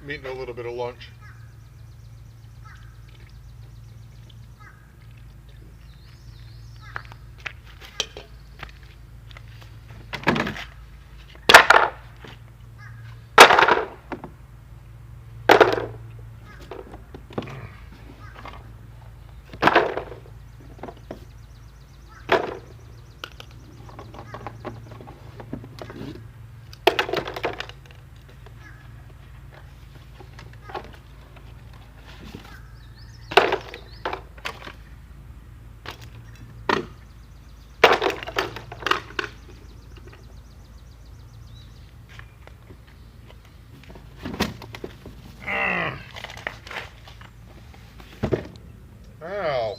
eating a little bit of lunch. Ow.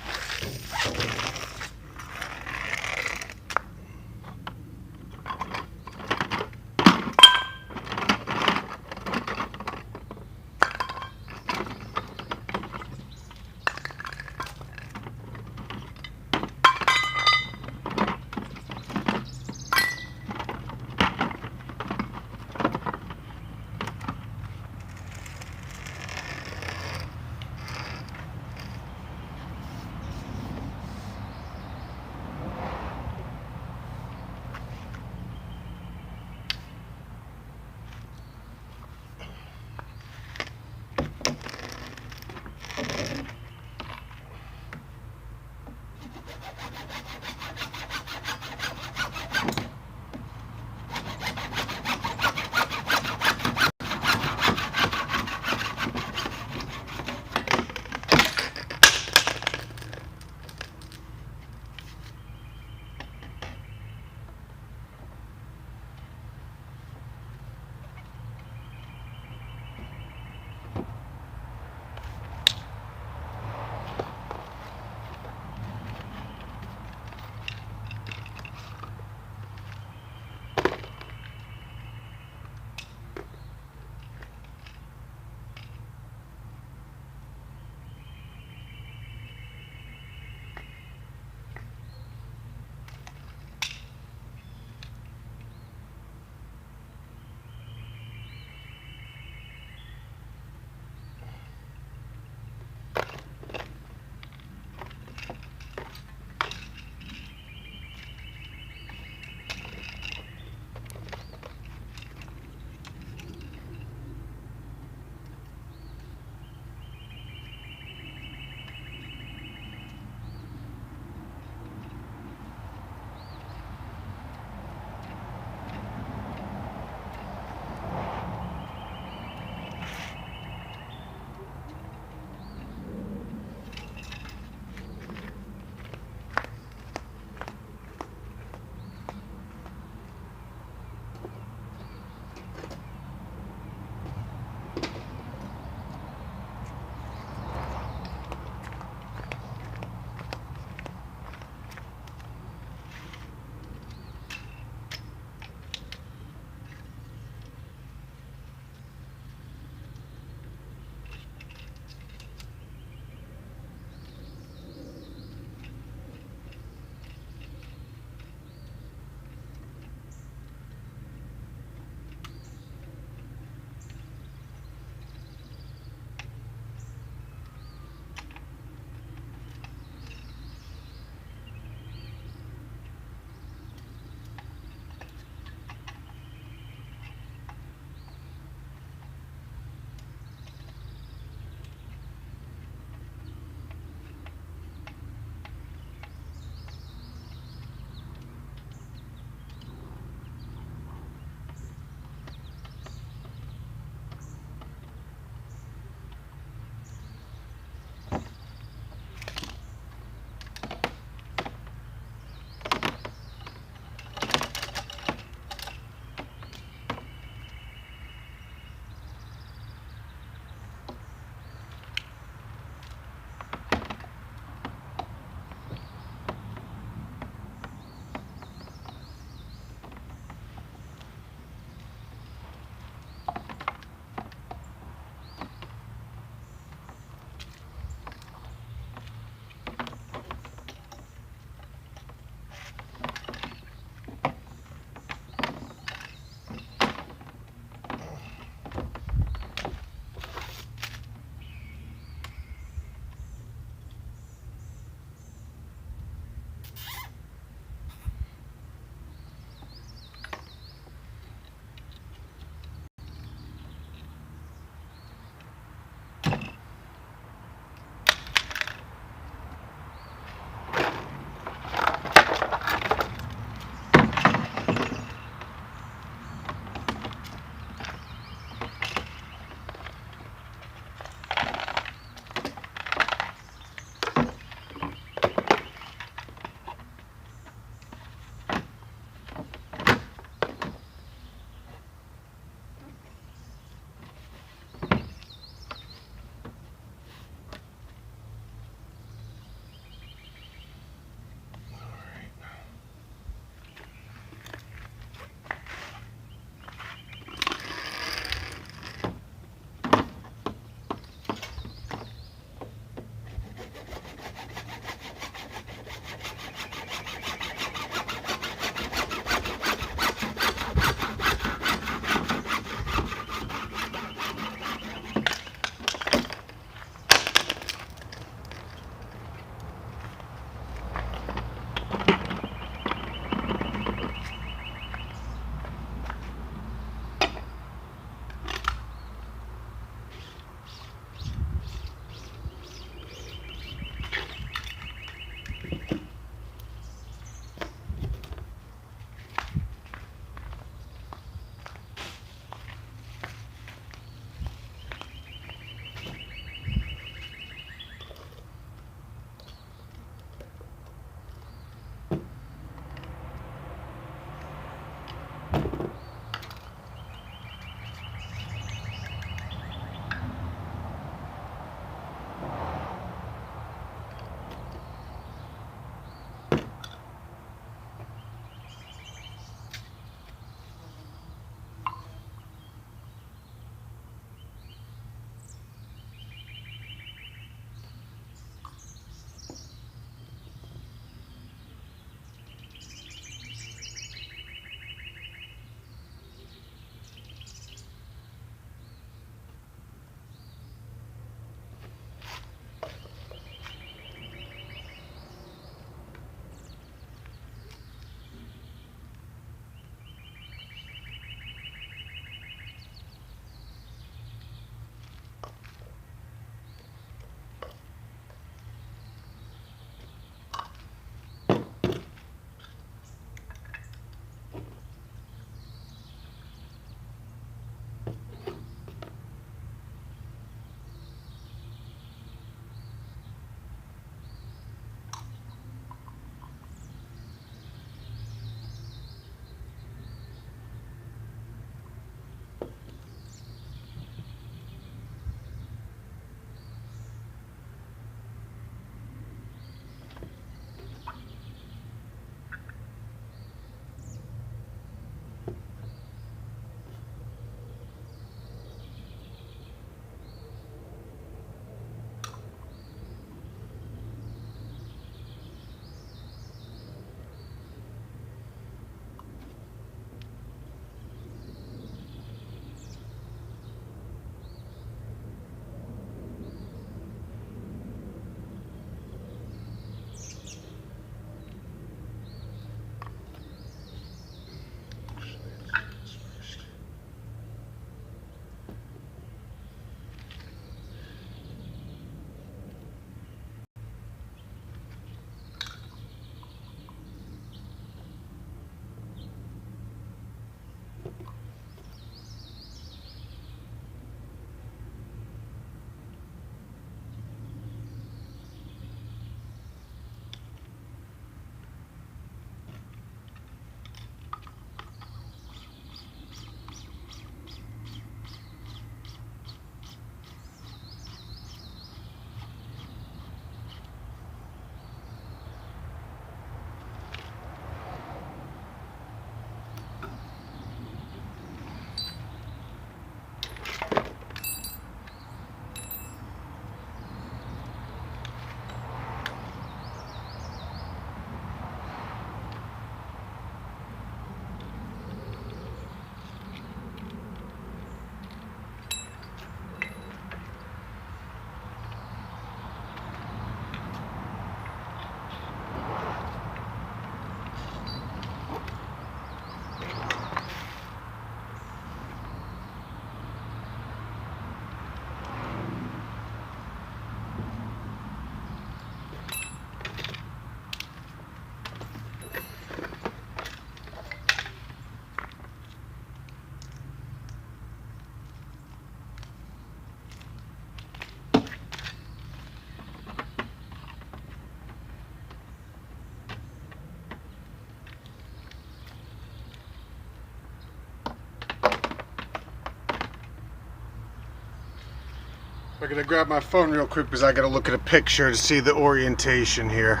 I'm gonna grab my phone real quick because I gotta look at a picture to see the orientation here.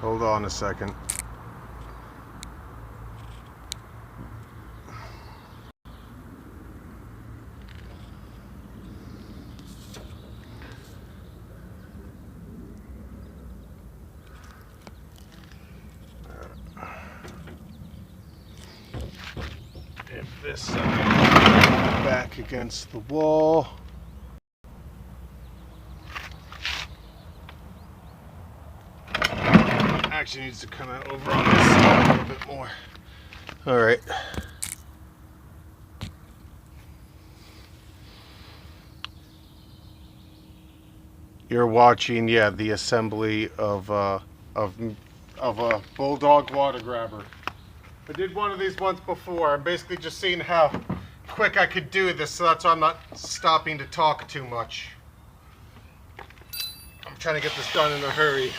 Hold on a second. If this back against the wall. Actually needs to come out over on this side a little bit more. All right. You're watching, the assembly of a bulldog water grabber. I did one of these once before. I'm basically just seeing how quick I could do this, so that's why I'm not stopping to talk too much. I'm trying to get this done in a hurry.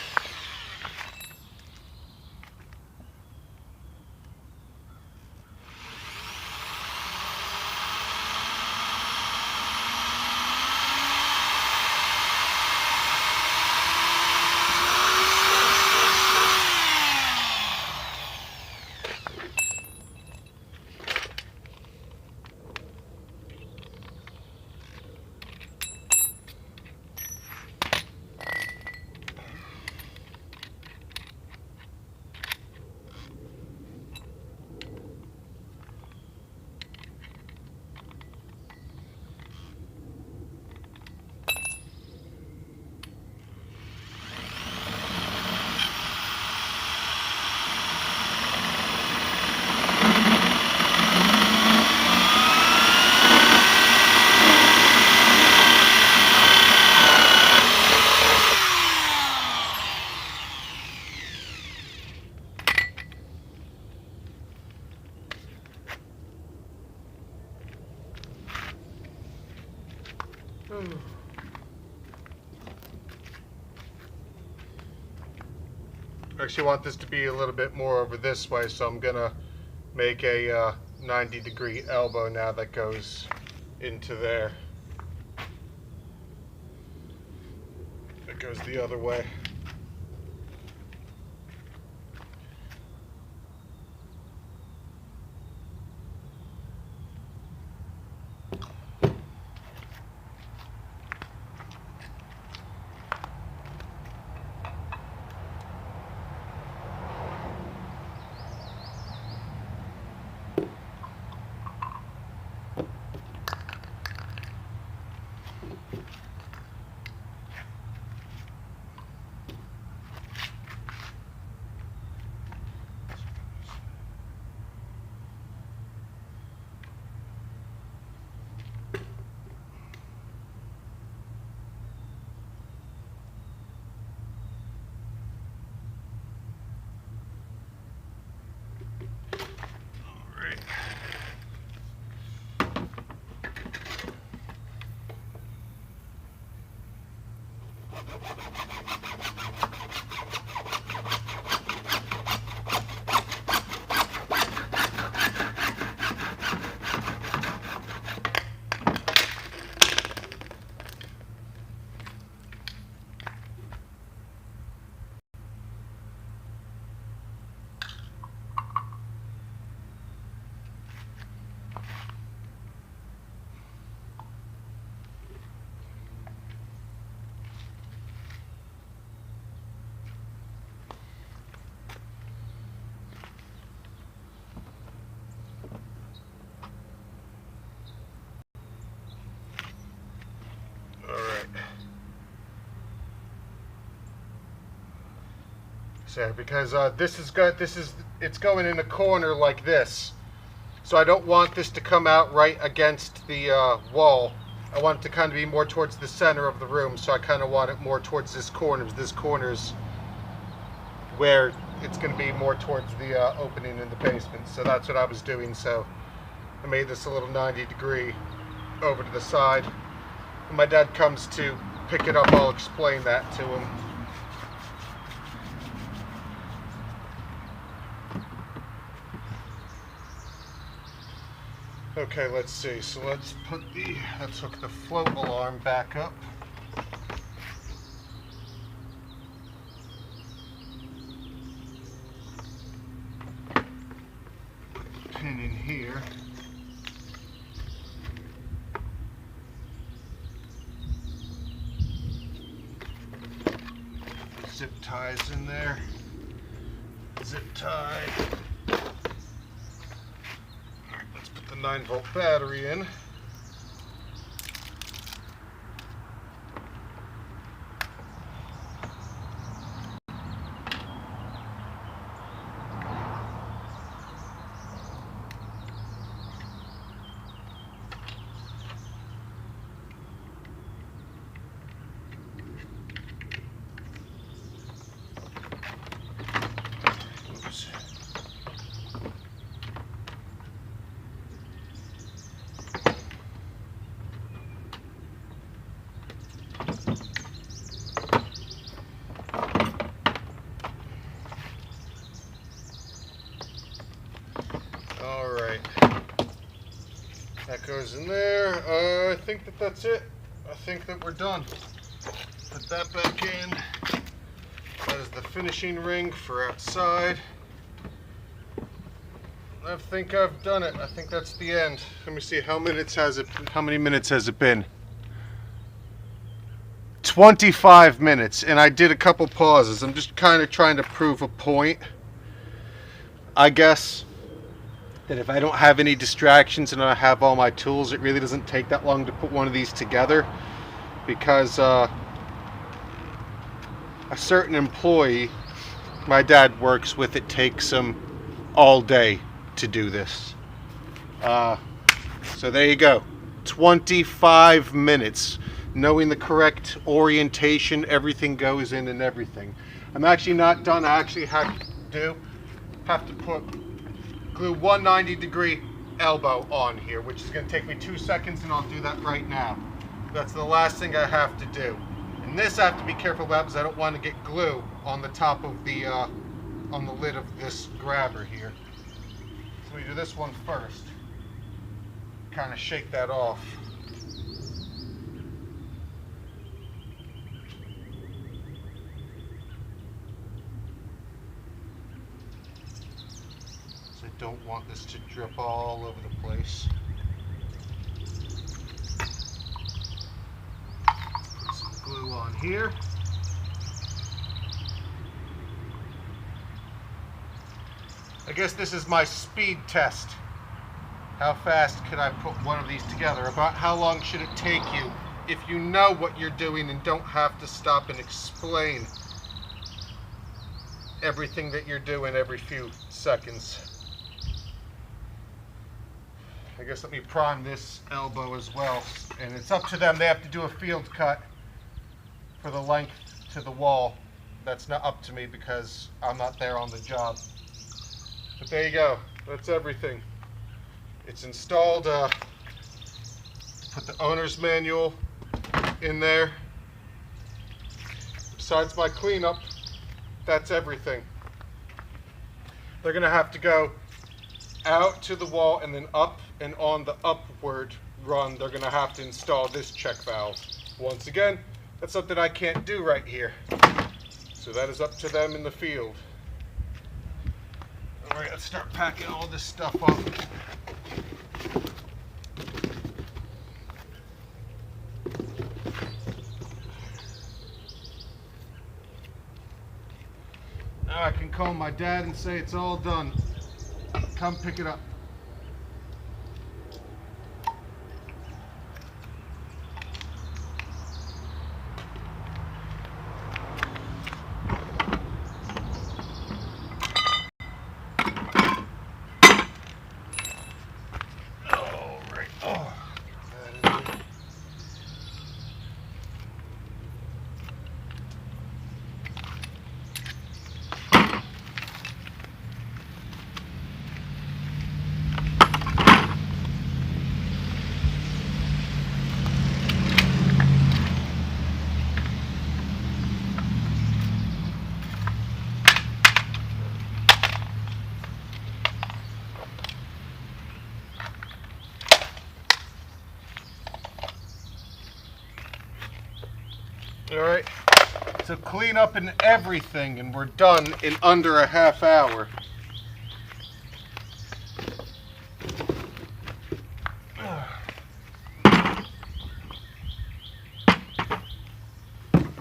I actually want this to be a little bit more over this way, so I'm gonna make a 90-degree elbow now that goes into there. It goes the other way. So because it's going in a corner like this, so I don't want this to come out right against the wall. I want it to kind of be more towards the center of the room, so I kind of want it more towards this corner. This corner's where it's going to be more towards the opening in the basement. So that's what I was doing. So I made this a little 90-degree over to the side. When my dad comes to pick it up, I'll explain that to him. Okay, let's see. So let's hook the float alarm back up. Pin in here. Zip ties in there. Zip tie. Alright, let's put the 9-volt battery in. Alright, that goes in there. I think that's it. I think that we're done. Put that back in. That is the finishing ring for outside. I think I've done it. I think that's the end. Let me see, how many minutes has it been? 25 minutes, and I did a couple pauses. I'm just kind of trying to prove a point, I guess, that if I don't have any distractions and I have all my tools, it really doesn't take that long to put one of these together, because a certain employee my dad works with, it takes him all day to do this. So there you go, 25 minutes. Knowing the correct orientation, everything goes in and everything. I'm actually not done. I actually have to put glue 190-degree elbow on here, which is going to take me 2 seconds, and I'll do that right now. That's the last thing I have to do. And this I have to be careful about because I don't want to get glue on the top of the on the lid of this grabber here. So we do this one first. Kind of shake that off. I don't want this to drip all over the place. Put some glue on here. I guess this is my speed test. How fast could I put one of these together? About how long should it take you if you know what you're doing and don't have to stop and explain everything that you're doing every few seconds. I guess let me prime this elbow as well. And it's up to them. They have to do a field cut for the length to the wall. That's not up to me because I'm not there on the job. But there you go. That's everything. It's installed. Put the owner's manual in there. Besides my cleanup, that's everything. They're going to have to go out to the wall and then up, and on the upward run they're going to have to install this check valve. Once again, that's something I can't do right here, so that is up to them in the field. Alright, let's start packing all this stuff up. Now I can call my dad and say it's all done. Come pick it up. All right. Oh, that is it. Alright, so clean up and everything, and we're done in under a half hour.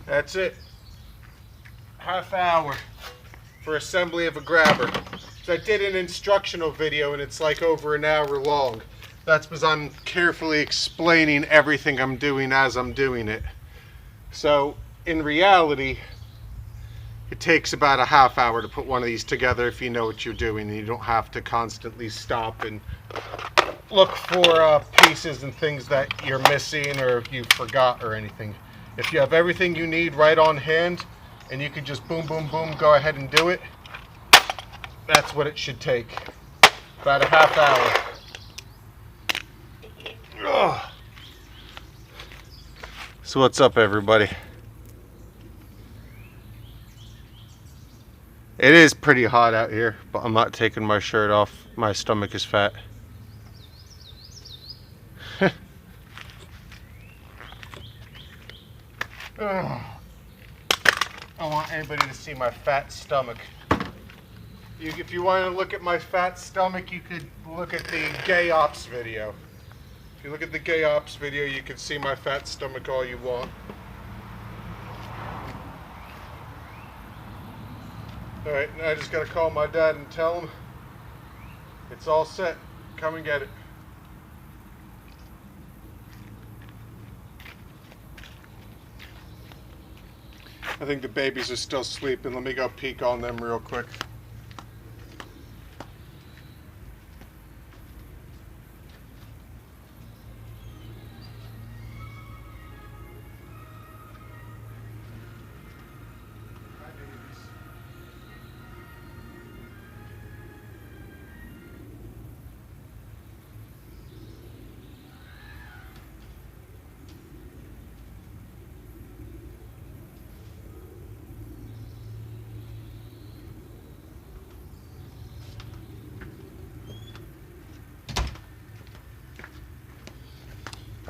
That's it. Half hour for assembly of a grabber. So I did an instructional video and it's like over an hour long. That's because I'm carefully explaining everything I'm doing as I'm doing it. So in reality, it takes about a half hour to put one of these together if you know what you're doing and you don't have to constantly stop and look for pieces and things that you're missing or you forgot or anything. If you have everything you need right on hand and you can just boom, boom, boom, go ahead and do it, that's what it should take. About a half hour. Ugh. So what's up, everybody? It is pretty hot out here, but I'm not taking my shirt off. My stomach is fat. I want everybody to see my fat stomach. If you want to look at my fat stomach, you could look at the Gay Ops video. If you look at the Gay Ops video, you can see my fat stomach all you want. Alright, now I just gotta call my dad and tell him it's all set. Come and get it. I think the babies are still sleeping. Let me go peek on them real quick. Hi, babies.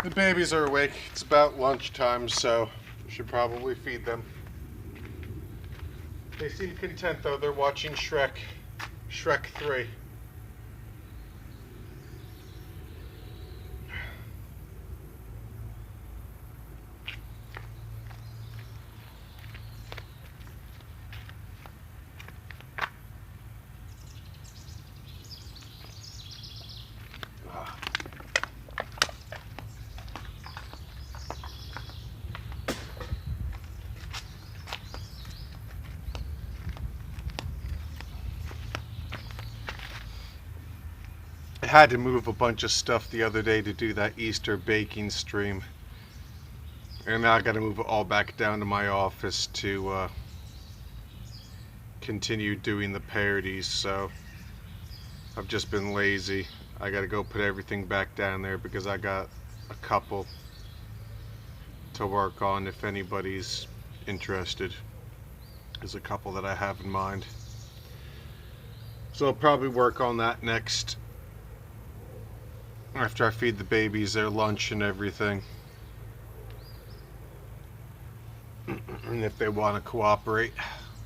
The babies are awake. It's about lunchtime, so we should probably feed them. They seem content though. They're watching Shrek 3. I had to move a bunch of stuff the other day to do that Easter baking stream. And now I gotta move it all back down to my office to continue doing the parodies, so I've just been lazy. I gotta go put everything back down there because I got a couple to work on if anybody's interested. There's a couple that I have in mind. So I'll probably work on that next. After I feed the babies their lunch and everything. And if they want to cooperate,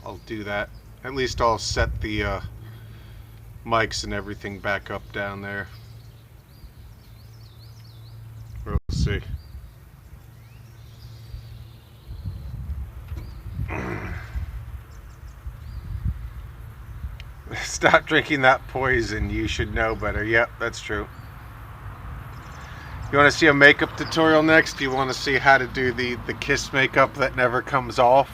I'll do that. At least I'll set the mics and everything back up down there. We'll see. Stop drinking that poison. You should know better. Yep, that's true. You want to see a makeup tutorial next? Do you want to see how to do the kiss makeup that never comes off?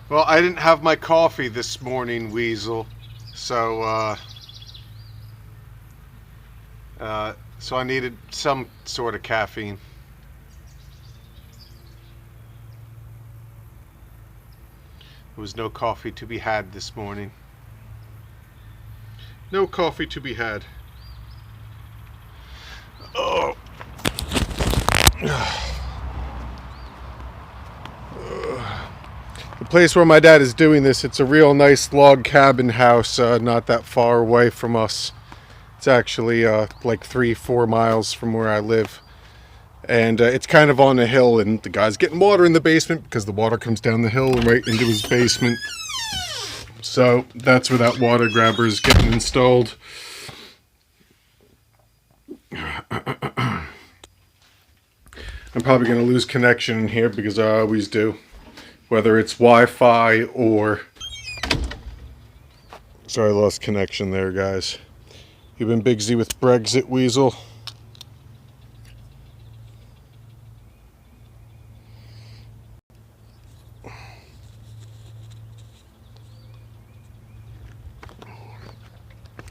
Well, I didn't have my coffee this morning, Weasel. So, so I needed some sort of caffeine. There was no coffee to be had this morning. No coffee to be had. Oh. The place where my dad is doing this, it's a real nice log cabin house, not that far away from us. It's actually like 3-4 miles from where I live. And it's kind of on a hill, and the guy's getting water in the basement because the water comes down the hill and right into his basement. So that's where that water grabber is getting installed. I'm probably going to lose connection in here because I always do. Whether it's Wi-Fi or... Sorry, I lost connection there, guys. You've been busy with Brexit, Weasel.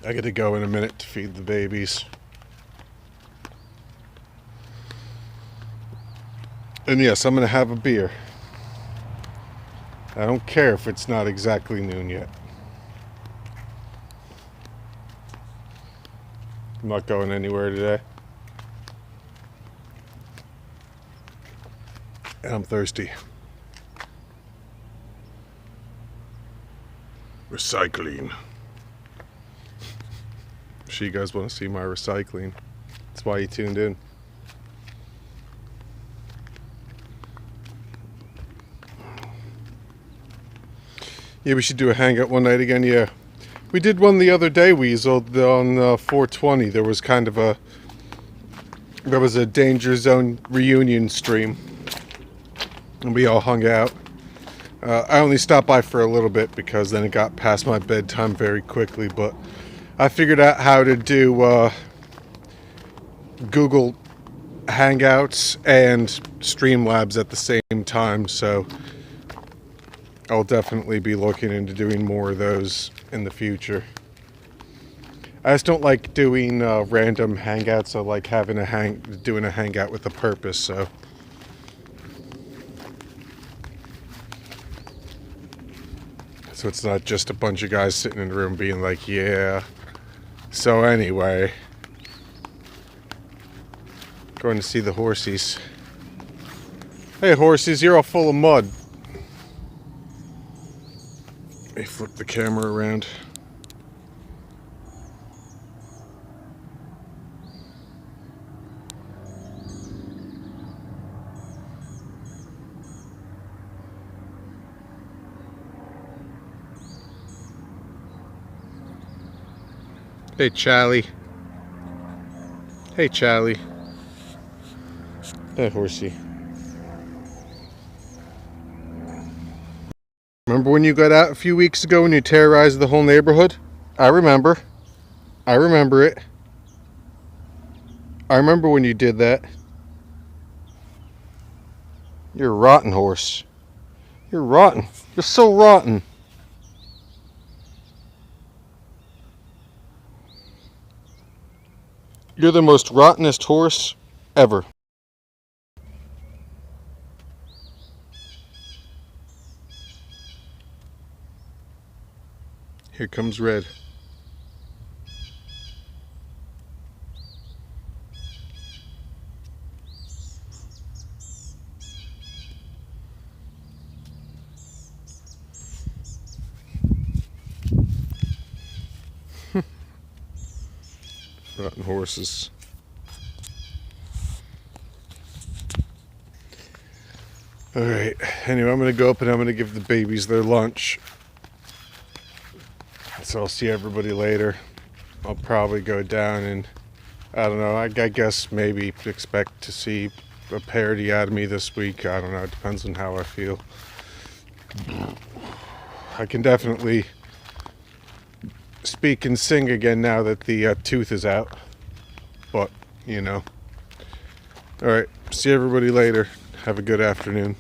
I gotta go in a minute to feed the babies. And yes, I'm gonna have a beer. I don't care if it's not exactly noon yet. I'm not going anywhere today. And I'm thirsty. Recycling. Sure you guys want to see my recycling. That's why you tuned in. Yeah, we should do a hangout one night again, yeah. We did one the other day, Weasel, on 420. There was kind of a... There was a Danger Zone reunion stream. And we all hung out. I only stopped by for a little bit because then it got past my bedtime very quickly, but I figured out how to do Google Hangouts and Streamlabs at the same time, so I'll definitely be looking into doing more of those in the future. I just don't like doing random hangouts. I like having doing a hangout with a purpose, so. So it's not just a bunch of guys sitting in a room being like, yeah. So anyway, going to see the horsies. Hey horsies, you're all full of mud. Let me flip the camera around. Hey Charlie. Hey Charlie. Hey horsey. Remember when you got out a few weeks ago and you terrorized the whole neighborhood? I remember. I remember it. I remember when you did that. You're a rotten horse. You're rotten. You're so rotten. You're the most rottenest horse ever. Here comes Red. Rotten horses. Alright, anyway, I'm going to go up and I'm going to give the babies their lunch. So I'll see everybody later. I'll probably go down and, I don't know, I guess maybe expect to see a parody out of me this week. I don't know, it depends on how I feel. I can definitely speak and sing again now that the tooth is out. But, you know. Alright, see everybody later. Have a good afternoon.